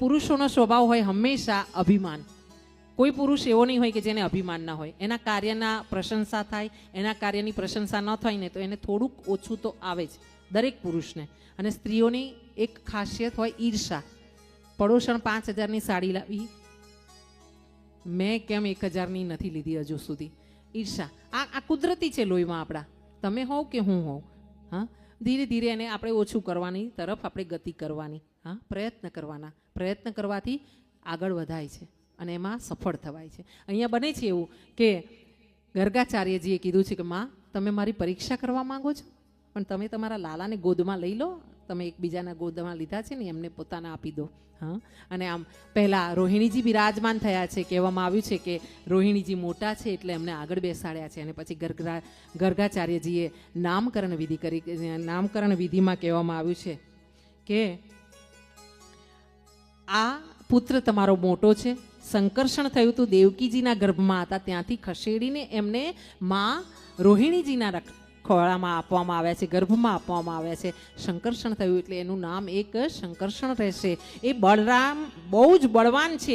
પુરુષોનો સ્વભાવ હોય હંમેશા અભિમાન. કોઈ પુરુષ એવો નહીં હોય કે જેને અભિમાન ના હોય. એના કાર્યના પ્રશંસા થાય, એના કાર્યની પ્રશંસા ન થાય ને તો એને થોડુંક ઓછું તો આવે જ દરેક પુરુષને. અને સ્ત્રીઓની એક ખાસિયત હોય ઈર્ષા. પડોશણ 5000ની સાડી લાવી, મેં કેમ 1000ની નથી લીધી હજુ સુધી. ઈર્ષા આ કુદરતી છે લોહીમાં આપણા. તમે હોવ કે હું હોઉં, હા, ધીરે ધીરે એને આપણે ઓછું કરવાની તરફ આપણે ગતિ કરવાની, હા, પ્રયત્ન કરવાના. પ્રયત્ન કરવાથી આગળ વધાય છે અને એમાં સફળ થવાય છે. અહીંયા બને છે એવું કે ગર્ગાચાર્યજીએ કીધું છે કે માં, તમે મારી પરીક્ષા કરવા માંગો છો, પણ તમે તમારા લાલાને ગોદમાં લઈ લો. તમે એકબીજાના ગોદમાં લીધા છે ને એમને પોતાના આપી દો. હા, અને આમ પહેલાં રોહિણીજી બિરાજમાન થયા છે. કહેવામાં આવ્યું છે કે રોહિણીજી મોટા છે એટલે એમને આગળ બેસાડ્યા છે. અને પછી ગર્ગાચાર્યજીએ નામકરણ વિધિ કરી. નામકરણ વિધિમાં કહેવામાં આવ્યું છે કે આ પુત્ર તમારો મોટો છે. સંકર્ષણ થયું હતું, દેવકીજીના ગર્ભમાં હતા, ત્યાંથી ખસેડીને એમને માં રોહિણીજીના ખોળામાં આપવામાં આવ્યા છે, ગર્ભમાં આપવામાં આવ્યા છે. સંકર્ષણ થયું એટલે એનું નામ એક સંકર્ષણ રહેશે. એ બળરામ બહુ જ બળવાન છે.